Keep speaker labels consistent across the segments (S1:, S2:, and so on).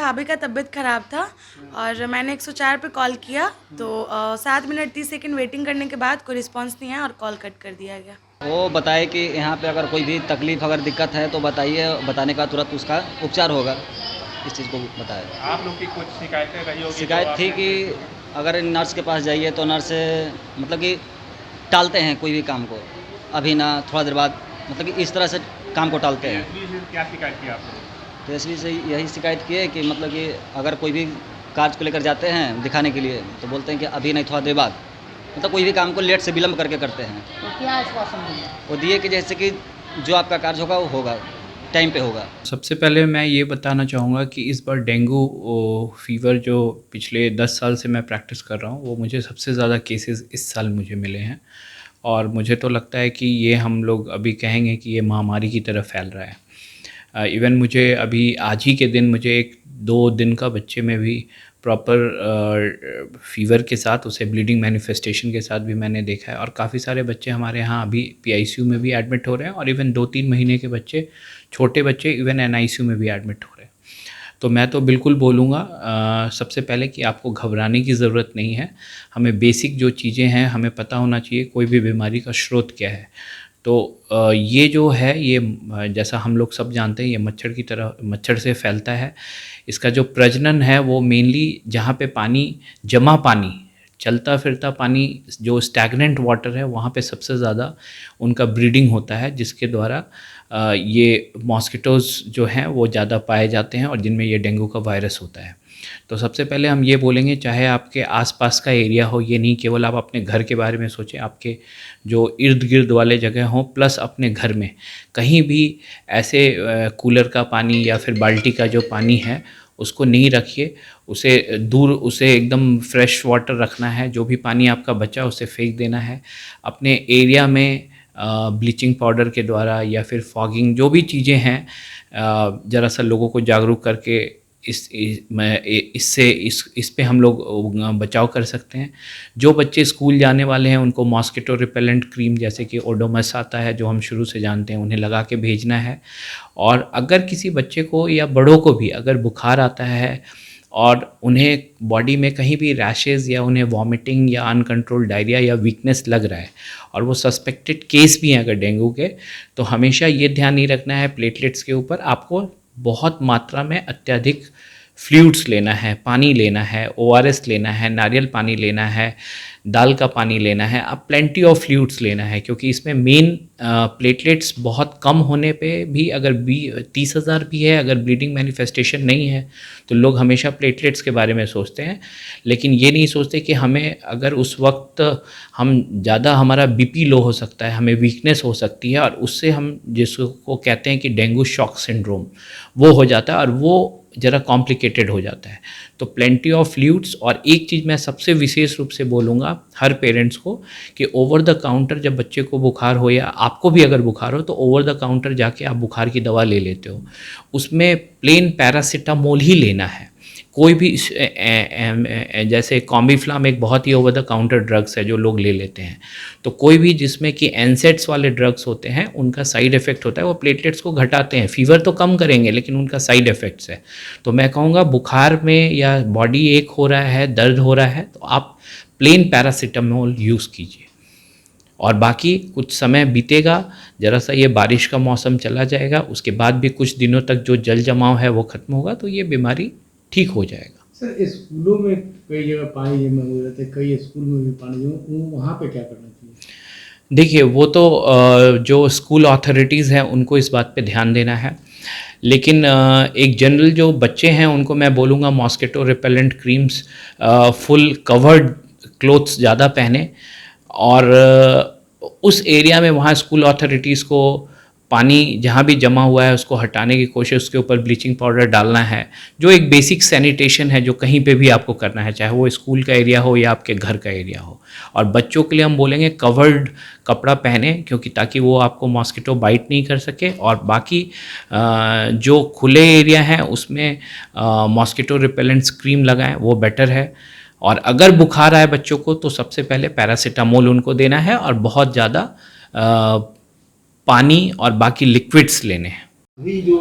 S1: भाभी का तबीयत ख़राब था और मैंने 104 पे कॉल किया तो 7 मिनट 30 सेकंड वेटिंग करने के बाद कोई रिस्पांस नहीं आया और कॉल कट कर दिया गया।
S2: वो बताए कि यहाँ पे अगर कोई भी तकलीफ़ अगर दिक्कत है तो बताइए, बताने का तुरंत उसका उपचार होगा। इस चीज़ को बताया।
S3: आप लोग की कुछ शिकायतें रही होगी?
S2: शिकायत थी कि अगर नर्स के पास जाइए तो नर्स मतलब कि टालते हैं कोई भी काम को, अभी ना थोड़ा देर बाद, मतलब कि इस तरह से काम को टालते हैं।
S3: से क्या शिकायत की आप लोग?
S2: तो एसपी से यही शिकायत की है कि मतलब कि अगर कोई भी कार्य को लेकर जाते हैं दिखाने के लिए तो बोलते हैं कि अभी नहीं थोड़ा देर बाद, मतलब कोई भी काम को लेट से विलम्ब करके करते हैं।
S4: तो क्या आश्वासन दिया?
S2: वो दिए कि जैसे कि जो आपका कार्य होगा वो होगा, टाइम पे होगा।
S5: सबसे पहले मैं ये बताना चाहूँगा कि इस बार डेंगू फीवर जो पिछले 10 साल से मैं प्रैक्टिस कर रहा हूँ, वो मुझे सबसे ज़्यादा केसेस इस साल मुझे मिले हैं। और मुझे तो लगता है कि ये हम लोग अभी कहेंगे कि ये महामारी की तरह फैल रहा है। इवन मुझे अभी आज ही के दिन मुझे 1-2 दिन का बच्चे में भी प्रॉपर फीवर के साथ, उसे ब्लीडिंग मैनिफेस्टेशन के साथ भी मैंने देखा है। और काफ़ी सारे बच्चे हमारे यहाँ अभी पीआईसीयू में भी एडमिट हो रहे हैं और इवन 2-3 महीने के बच्चे, छोटे बच्चे इवन एनआईसीयू में भी एडमिट हो रहे हैं। तो मैं तो बिल्कुल बोलूँगा सबसे पहले कि आपको घबराने की ज़रूरत नहीं है। हमें बेसिक जो चीज़ें हैं हमें पता होना चाहिए, कोई भी बीमारी का स्रोत क्या है। तो ये जो है ये जैसा हम लोग सब जानते हैं, ये मच्छर की तरह मच्छर से फैलता है। इसका जो प्रजनन है वो मेनली जहाँ पे पानी, जमा पानी, चलता फिरता पानी, जो स्टैग्नेंट वाटर है वहाँ पे सबसे ज़्यादा उनका ब्रीडिंग होता है, जिसके द्वारा ये मॉस्किटोज़ जो हैं वो ज़्यादा पाए जाते हैं और जिनमें ये डेंगू का वायरस होता है। तो सबसे पहले हम ये बोलेंगे, चाहे आपके आसपास का एरिया हो, ये नहीं केवल आप अपने घर के बारे में सोचें, आपके जो इर्द गिर्द वाले जगह हों, प्लस अपने घर में कहीं भी ऐसे कूलर का पानी या फिर बाल्टी का जो पानी है उसको नहीं रखिए, उसे दूर, उसे एकदम फ्रेश वाटर रखना है। जो भी पानी आपका बचा उसे फेंक देना है। अपने एरिया में ब्लीचिंग पाउडर के द्वारा या फिर फॉगिंग, जो भी चीज़ें हैं, ज़रा सा लोगों को जागरूक करके इस पे हम लोग बचाव कर सकते हैं। जो बच्चे स्कूल जाने वाले हैं उनको मॉस्किटो रिपेलेंट क्रीम जैसे कि ओडोमस आता है, जो हम शुरू से जानते हैं, उन्हें लगा के भेजना है। और अगर किसी बच्चे को या बड़ों को भी अगर बुखार आता है और उन्हें बॉडी में कहीं भी रैशेज़ या उन्हें वॉमिटिंग या अनकंट्रोल डायरिया या वीकनेस लग रहा है और वो सस्पेक्टेड केस भी हैं अगर डेंगू के, तो हमेशा ये ध्यान नहीं रखना है प्लेटलेट्स के ऊपर। आपको बहुत मात्रा में अत्यधिक फ्लूइड्स लेना है, पानी लेना है, ओआरएस लेना है, नारियल पानी लेना है, दाल का पानी लेना है, अब प्लेंटी ऑफ फ्लूइड्स लेना है। क्योंकि इसमें मेन प्लेटलेट्स बहुत कम होने पे भी, अगर 30,000 भी है, अगर ब्लीडिंग मैनिफेस्टेशन नहीं है तो लोग हमेशा प्लेटलेट्स के बारे में सोचते हैं, लेकिन ये नहीं सोचते कि हमें अगर उस वक्त हम ज़्यादा, हमारा बीपी लो हो सकता है, हमें वीकनेस हो सकती है और उससे हम जिसको कहते हैं कि डेंगू शॉक सिंड्रोम, वो हो जाता है और वो ज़रा कॉम्प्लिकेटेड हो जाता है। तो प्लेंटी ऑफ फ्लूइड्स। और एक चीज़ मैं सबसे विशेष रूप से बोलूँगा हर पेरेंट्स को कि ओवर द काउंटर जब बच्चे को बुखार हो या आपको भी अगर बुखार हो तो ओवर द काउंटर जाके आप बुखार की दवा ले लेते हो, उसमें प्लेन पैरासीटामोल ही लेना है। कोई भी जैसे कॉम्बीफ्लाम एक बहुत ही ओवर द काउंटर ड्रग्स है जो लोग ले लेते हैं, तो कोई भी जिसमें कि एनसेड्स वाले ड्रग्स होते हैं उनका साइड इफ़ेक्ट होता है, वो प्लेटलेट्स को घटाते हैं, फीवर तो कम करेंगे लेकिन उनका साइड इफ़ेक्ट्स है। तो मैं कहूँगा बुखार में या बॉडी एक हो रहा है, दर्द हो रहा है, तो आप प्लेन पैरासीटामोल यूज़ कीजिए। और बाकी कुछ समय बीतेगा, ज़रा सा ये बारिश का मौसम चला जाएगा, उसके बाद भी कुछ दिनों तक जो जल जमाव है वो ख़त्म होगा, तो ये बीमारी ठीक हो जाएगा।
S6: सर, स्कूलों में कई जगह पानी जमा हो जाता है, कई स्कूल में भी पानी जमा, वहाँ पे क्या करना चाहिए?
S5: देखिए, वो तो जो स्कूल अथॉरिटीज़ हैं उनको इस बात पे ध्यान देना है, लेकिन एक जनरल जो बच्चे हैं उनको मैं बोलूँगा mosquito repellent creams, full covered clothes ज़्यादा पहने और उस एरिया में वहाँ स्कूल अथॉरिटीज़ को पानी जहाँ भी जमा हुआ है उसको हटाने की कोशिश, उसके ऊपर ब्लीचिंग पाउडर डालना है, जो एक बेसिक सैनिटेशन है जो कहीं पे भी आपको करना है, चाहे वो स्कूल का एरिया हो या आपके घर का एरिया हो। और बच्चों के लिए हम बोलेंगे कवर्ड कपड़ा पहने, क्योंकि ताकि वो आपको मॉस्किटो बाइट नहीं कर सके। और बाकी जो खुले एरिया हैं उसमें मॉस्किटो रिपेलेंट्स क्रीम लगाएं, वो बेटर है। और अगर बुखार आए बच्चों को तो सबसे पहले पैरासीटामोल उनको देना है और बहुत ज़्यादा पानी और बाकी लिक्विड्स लेने हैं।
S4: अभी जो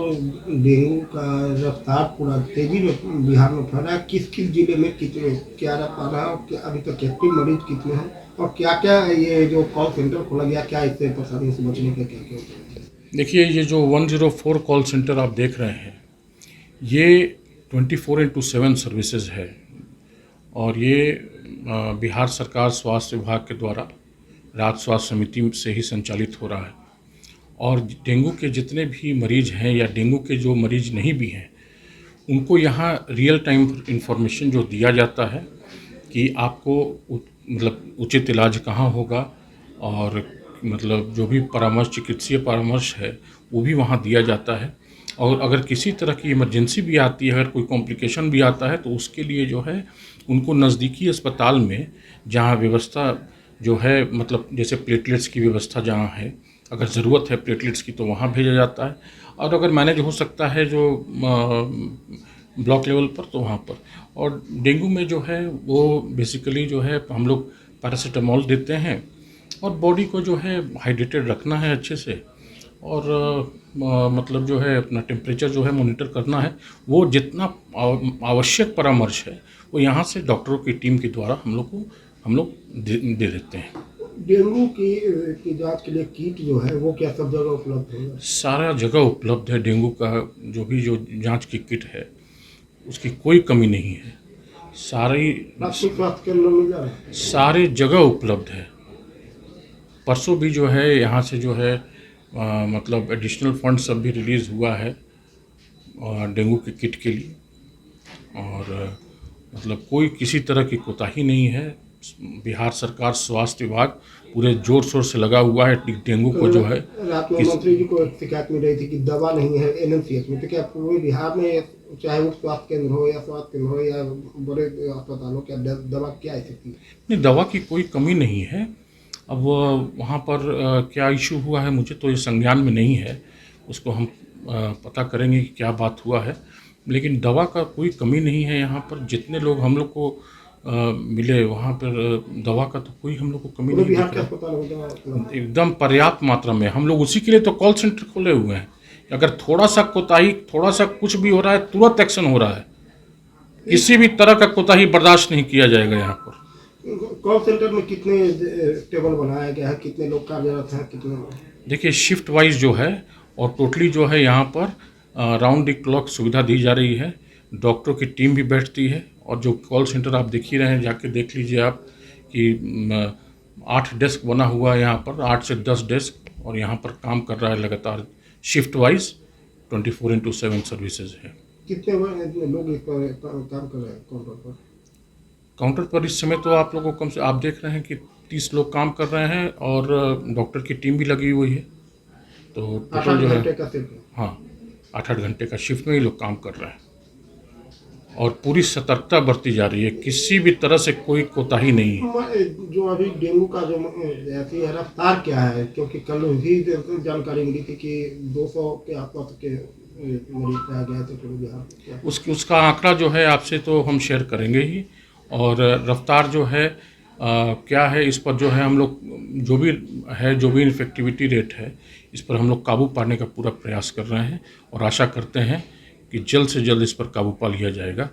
S4: डेंगू का रफ्तार पूरा तेजी में बिहार में फैला है, किस किस जिले में कितने क्या रफ्तार रहा है और अभी तक एक्टिव मरीज कितने हैं और क्या क्या ये जो कॉल सेंटर खोला गया, क्या इससे परेशानी से बचने का क्या क्या उपाय है?
S7: देखिए, ये जो 104 कॉल सेंटर आप देख रहे हैं, ये 24/7 सर्विसेज है और ये बिहार सरकार स्वास्थ्य विभाग के द्वारा राज्य स्वास्थ्य समिति से ही संचालित हो रहा है। और डेंगू के जितने भी मरीज हैं या डेंगू के जो मरीज नहीं भी हैं, उनको यहाँ रियल टाइम इंफॉर्मेशन जो दिया जाता है कि आपको मतलब उचित इलाज कहाँ होगा और मतलब जो भी परामर्श, चिकित्सीय परामर्श है, वो भी वहाँ दिया जाता है। और अगर किसी तरह की इमरजेंसी भी आती है, अगर कोई कॉम्प्लिकेशन भी आता है, तो उसके लिए जो है उनको नज़दीकी अस्पताल में, जहाँ व्यवस्था जो है मतलब जैसे प्लेटलेट्स की व्यवस्था जहाँ है, अगर ज़रूरत है प्लेटलेट्स की, तो वहाँ भेजा जाता है। और अगर मैनेज हो सकता है जो ब्लॉक लेवल पर, तो वहाँ पर। और डेंगू में जो है वो बेसिकली जो है हम लोग पैरासीटामोल देते हैं और बॉडी को जो है हाइड्रेटेड रखना है अच्छे से, और मतलब जो है अपना टेम्परेचर जो है मॉनिटर करना है। वो जितना आवश्यक परामर्श है वो यहाँ से डॉक्टरों की टीम के द्वारा हम लोग दे देते हैं।
S4: डेंगू की जांच के लिए किट जो है वो क्या सब जगह उपलब्ध है?
S7: सारा जगह उपलब्ध है। डेंगू का जो जांच की किट है उसकी कोई कमी नहीं है।
S4: प्राथमिक स्वास्थ्य केंद्र में जा रहा है,
S7: सारे जगह उपलब्ध है। परसों भी जो है यहाँ से जो है मतलब एडिशनल फंड सब भी रिलीज़ हुआ है डेंगू के किट के लिए, और मतलब कोई किसी तरह की कोताही नहीं है। बिहार सरकार स्वास्थ्य विभाग पूरे जोर शोर से लगा हुआ है डेंगू को जो है।
S4: रात में मंत्री जी को एक शिकायत मिल रही थी कि दवा नहीं है एनएमसीएच में, तो क्या पूरे बिहार में चाहे वो स्वास्थ्य केंद्र हो या स्वास्थ्य केंद्र हो या बड़े अस्पताल हो, क्या दवा क्या स्थिति है?
S7: नहीं, दवा की कोई कमी नहीं है। अब वहाँ पर क्या इशू हुआ है मुझे तो ये संज्ञान में नहीं है, उसको हम पता करेंगे कि क्या बात हुआ है। लेकिन दवा का कोई कमी नहीं है यहाँ पर। जितने लोग हम लोग को मिले वहाँ पर दवा का तो कोई हम लोग को कमी
S4: पूरे
S7: नहीं
S4: बिहार
S7: दिख
S4: के
S7: रहा।
S4: अस्पताल में दवा उपलब्ध है?
S7: एकदम पर्याप्त मात्रा में। हम लोग उसी के लिए तो कॉल सेंटर खोले हुए हैं। अगर थोड़ा सा कोताही, थोड़ा सा कुछ भी हो रहा है, तुरंत एक्शन हो रहा है। किसी भी तरह का कोताही बर्दाश्त नहीं किया जाएगा यहाँ पर।
S4: कॉल सेंटर में कितने टेबल बनाया गया है, कितने लोग कार्यरत हैं, कितने?
S7: देखिए, शिफ्ट वाइज जो है और टोटली जो है यहाँ पर राउंड द क्लॉक सुविधा दी जा रही है। डॉक्टरों की टीम भी बैठती है और जो कॉल सेंटर आप देख ही रहे हैं, जाके देख लीजिए आप कि 8 डेस्क बना हुआ है यहाँ पर, 8 से 10 डेस्क, और यहाँ पर काम कर रहा है लगातार शिफ्ट वाइज 24/7 सर्विसेज है।
S4: कितने लोग इस पर काम कर रहे हैं काउंटर पर?
S7: काउंटर पर इस समय तो आप लोगों को कम से आप देख रहे हैं कि 30 लोग काम कर रहे हैं और डॉक्टर की टीम भी लगी हुई है। तो टोटल जो है,
S4: 8 घंटे का शिफ्ट है।
S7: हाँ, 8-8 घंटे का शिफ्ट में ही लोग काम कर रहे हैं और पूरी सतर्कता बरती जा रही है। किसी भी तरह से कोई कोताही नहीं है।
S4: जो अभी डेंगू का जो ऐसी रफ्तार क्या है, क्योंकि कल भी जानकारी मिली थी कि 200 के आसपास के मरीज पाया गया थे पूरे बिहार में।
S7: उसका आंकड़ा जो है आपसे तो हम शेयर करेंगे ही, और रफ्तार जो है क्या है, इस पर जो है हम लोग जो भी इन्फेक्टिविटी रेट है, इस पर हम लोग काबू पाने का पूरा प्रयास कर रहे हैं और आशा करते हैं कि जल्द से जल्द इस पर काबू पा लिया जाएगा।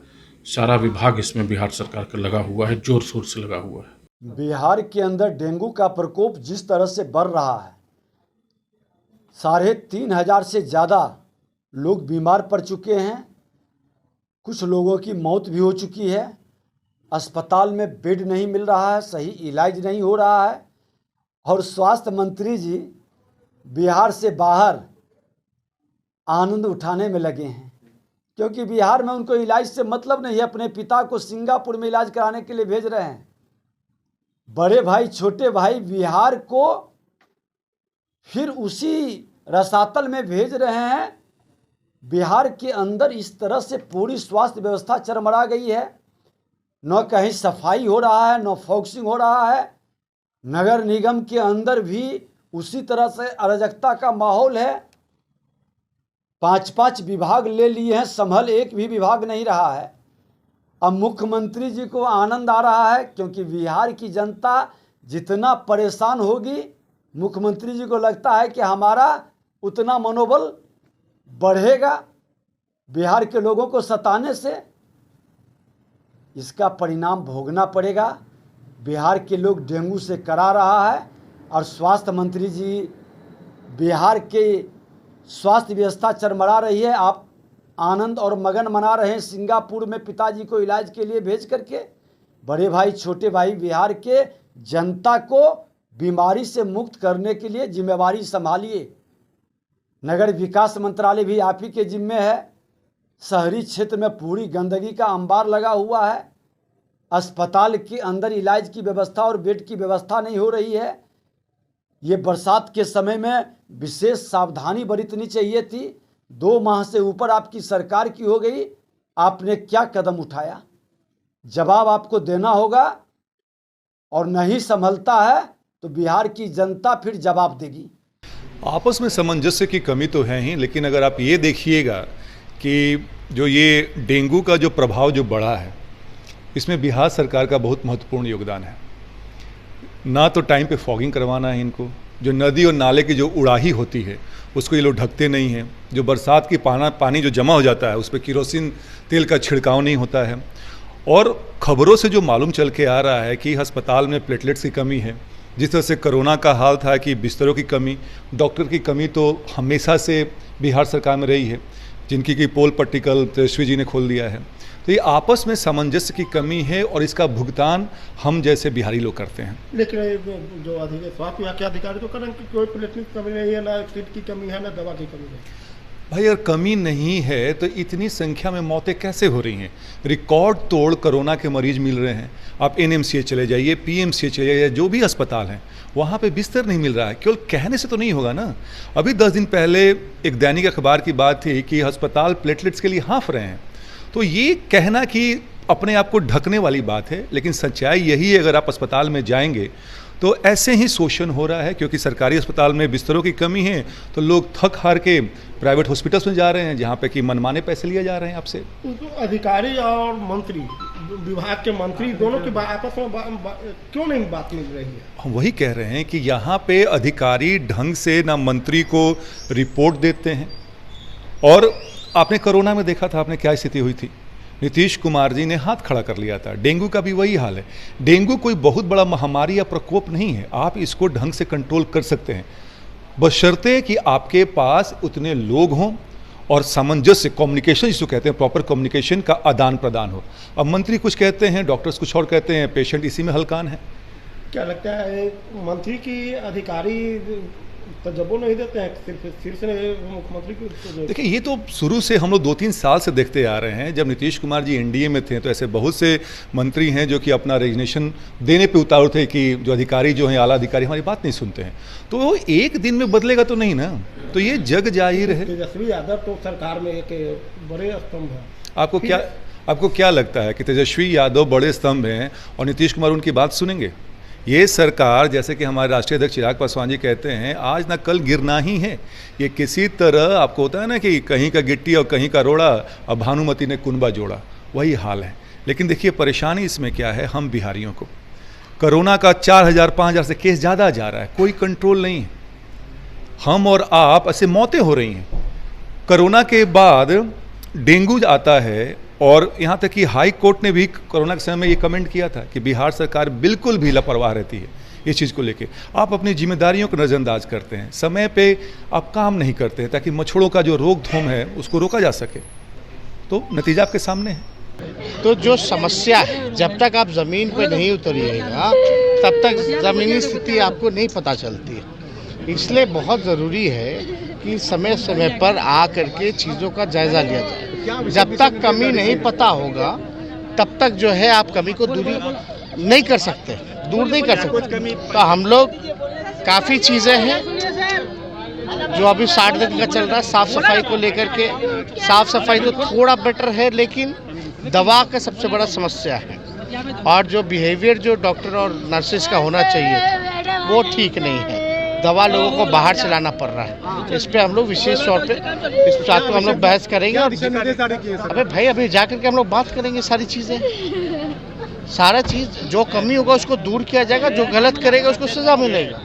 S7: सारा विभाग इसमें बिहार सरकार का लगा हुआ है, जोर शोर से लगा हुआ है।
S8: बिहार के अंदर डेंगू का प्रकोप जिस तरह से बढ़ रहा है, 3,500 से ज़्यादा लोग बीमार पड़ चुके हैं। कुछ लोगों की मौत भी हो चुकी है। अस्पताल में बेड नहीं मिल रहा है, सही इलाज नहीं हो रहा है, और स्वास्थ्य मंत्री जी बिहार से बाहर आनंद उठाने में लगे हैं, क्योंकि बिहार में उनको इलाज से मतलब नहीं है। अपने पिता को सिंगापुर में इलाज कराने के लिए भेज रहे हैं। बड़े भाई, छोटे भाई बिहार को फिर उसी रसातल में भेज रहे हैं। बिहार के अंदर इस तरह से पूरी स्वास्थ्य व्यवस्था चरमरा गई है। न कहीं सफाई हो रहा है, न फॉक्सिंग हो रहा है। नगर निगम के अंदर भी उसी तरह से अराजकता का माहौल है। 5-5 विभाग ले लिए हैं, संभल एक भी विभाग नहीं रहा है। अब मुख्यमंत्री जी को आनंद आ रहा है, क्योंकि बिहार की जनता जितना परेशान होगी, मुख्यमंत्री जी को लगता है कि हमारा उतना मनोबल बढ़ेगा बिहार के लोगों को सताने से, इसका परिणाम भोगना पड़ेगा। बिहार के लोग डेंगू से करा रहा है और स्वास्थ्य मंत्री जी बिहार के स्वास्थ्य व्यवस्था चरमरा रही है। आप आनंद और मगन मना रहे हैं सिंगापुर में पिताजी को इलाज के लिए भेज करके। बड़े भाई छोटे भाई बिहार के जनता को बीमारी से मुक्त करने के लिए जिम्मेवारी संभालिए। नगर विकास मंत्रालय भी आप ही के जिम्मे है। शहरी क्षेत्र में पूरी गंदगी का अंबार लगा हुआ है। अस्पताल के अंदर इलाज की व्यवस्था और बेड की व्यवस्था नहीं हो रही है। ये बरसात के समय में विशेष सावधानी बरतनी चाहिए थी। 2 माह से ऊपर आपकी सरकार की हो गई, आपने क्या कदम उठाया? जवाब आपको देना होगा, और नहीं संभलता है तो बिहार की जनता फिर जवाब देगी।
S9: आपस में सामंजस्य की कमी तो है ही, लेकिन अगर आप ये देखिएगा कि जो ये डेंगू का जो प्रभाव जो बढ़ा है, इसमें बिहार सरकार का बहुत महत्वपूर्ण योगदान है। ना तो टाइम पे फॉगिंग करवाना है इनको, जो नदी और नाले की जो उड़ाही होती है उसको ये लोग ढकते नहीं हैं, जो बरसात की पानी जो जमा हो जाता है उस पर किरोसिन तेल का छिड़काव नहीं होता है। और खबरों से जो मालूम चल के आ रहा है कि अस्पताल में प्लेटलेट्स की कमी है, जिस तरह से कोरोना का हाल था कि बिस्तरों की कमी, डॉक्टर की कमी तो हमेशा से बिहार सरकार में रही है, जिनकी की पोल पट्टी कल तेजस्वी जी ने खोल दिया है। तो ये आपस में सामंजस्य की कमी है और इसका भुगतान हम जैसे बिहारी लोग करते हैं।
S4: लेकिन जो स्वास्थ्य विभाग के अधिकारी तो करें कि कोई प्लेटलेट की कमी नहीं है, ना सीट की कमी है, ना दवा की कमी है।
S9: भाई अगर कमी नहीं है तो इतनी संख्या में मौतें कैसे हो रही हैं? रिकॉर्ड तोड़ कोरोना के मरीज मिल रहे हैं। आप NMCH चले जाइए, PMCH चले जाइए, जो भी अस्पताल हैं वहाँ पे बिस्तर नहीं मिल रहा है। केवल कहने से तो नहीं होगा ना। अभी 10 दिन पहले एक दैनिक अखबार की बात थी कि अस्पताल प्लेटलेट्स के लिए हाँफ रहे हैं। तो ये कहना कि अपने आप को ढकने वाली बात है, लेकिन सच्चाई यही है, अगर आप अस्पताल में जाएंगे तो ऐसे ही शोषण हो रहा है, क्योंकि सरकारी अस्पताल में बिस्तरों की कमी है तो लोग थक हार के प्राइवेट हॉस्पिटल्स में जा रहे हैं, जहाँ पे कि मनमाने पैसे लिए जा रहे हैं आपसे।
S4: तो अधिकारी और मंत्री, विभाग के मंत्री दोनों की आपस में क्यों नहीं बात मिल रही है?
S9: हम वही कह रहे हैं कि यहाँ पे अधिकारी ढंग से ना मंत्री को रिपोर्ट देते हैं। और आपने कोरोना में देखा था आपने क्या स्थिति हुई थी। नीतीश कुमार जी ने हाथ खड़ा कर लिया था। डेंगू का भी वही हाल है। डेंगू कोई बहुत बड़ा महामारी या प्रकोप नहीं है, आप इसको ढंग से कंट्रोल कर सकते हैं, बशर्ते कि आपके पास उतने लोग हों और सामंजस्य, कम्युनिकेशन जिसको कहते हैं, प्रॉपर कम्युनिकेशन का आदान प्रदान हो। अब मंत्री कुछ कहते हैं, डॉक्टर्स कुछ और कहते हैं, पेशेंट इसी में हलकान है।
S4: क्या लगता है मंत्री की अधिकारी तजर्बा नहीं देते हैं, सिर्फ से मुख्यमंत्री को?
S9: देखिए, ये तो शुरू से हम लोग 2-3 साल से देखते आ रहे हैं। जब नीतीश कुमार जी NDA में थे तो ऐसे बहुत से मंत्री हैं जो कि अपना रेजिग्नेशन देने पे उतारू थे कि जो अधिकारी जो हैं, आला अधिकारी हमारी बात नहीं सुनते हैं। तो एक दिन में बदलेगा तो नहीं ना, तो ये जग जाहिर है।
S4: तेजस्वी यादव तो सरकार में एक बड़े स्तंभ है।
S9: आपको क्या लगता है कि तेजस्वी यादव बड़े स्तंभ हैं और नीतीश कुमार उनकी बात सुनेंगे? ये सरकार, जैसे कि हमारे राष्ट्रीय अध्यक्ष चिराग पासवान जी कहते हैं, आज ना कल गिरना ही है। ये किसी तरह, आपको होता है ना कि कहीं का गिट्टी और कहीं का रोड़ा, अब भानुमति ने कुनबा जोड़ा, वही हाल है। लेकिन देखिए परेशानी इसमें क्या है, हम बिहारियों को कोरोना का 4000-5000 से केस ज़्यादा जा रहा है, कोई कंट्रोल नहीं है। हम और आप ऐसे मौतें हो रही हैं। कोरोना के बाद डेंगू आता है, और यहाँ तक कि हाई कोर्ट ने भी कोरोना के समय में ये कमेंट किया था कि बिहार सरकार बिल्कुल भी लापरवाह रहती है इस चीज़ को लेके। आप अपनी जिम्मेदारियों को नज़रअंदाज करते हैं, समय पे आप काम नहीं करते हैं ताकि मच्छरों का जो रोक थोम है उसको रोका जा सके। तो नतीजा आपके सामने है।
S10: तो जो समस्या है, जब तक आप ज़मीन पे नहीं उतरिएगा तब तक ज़मीनी स्थिति आपको नहीं पता चलती है। इसलिए बहुत ज़रूरी है कि समय समय पर आ करके चीज़ों का जायज़ा लिया जाए। जब तक कमी नहीं पता होगा तब तक जो है आप कमी को दूर नहीं कर सकते। तो हम लोग काफ़ी चीज़ें हैं जो अभी 60 दिन का चल रहा है साफ़ सफाई को लेकर के। साफ़ सफाई तो थोड़ा बेटर है, लेकिन दवा का सबसे बड़ा समस्या है, और जो बिहेवियर जो डॉक्टर और नर्सेज का होना चाहिए वो ठीक नहीं है। दवा लोगों को बाहर से लाना पड़ रहा है। तो इस पर हम लोग विशेष तौर पे इस बात पर हम लोग बहस करेंगे। और अबे भाई, अभी जा करके हम लोग बात करेंगे सारी चीज़ें, सारा चीज़ जो कमी होगा उसको दूर किया जाएगा, जो गलत करेगा उसको सज़ा मिलेगा।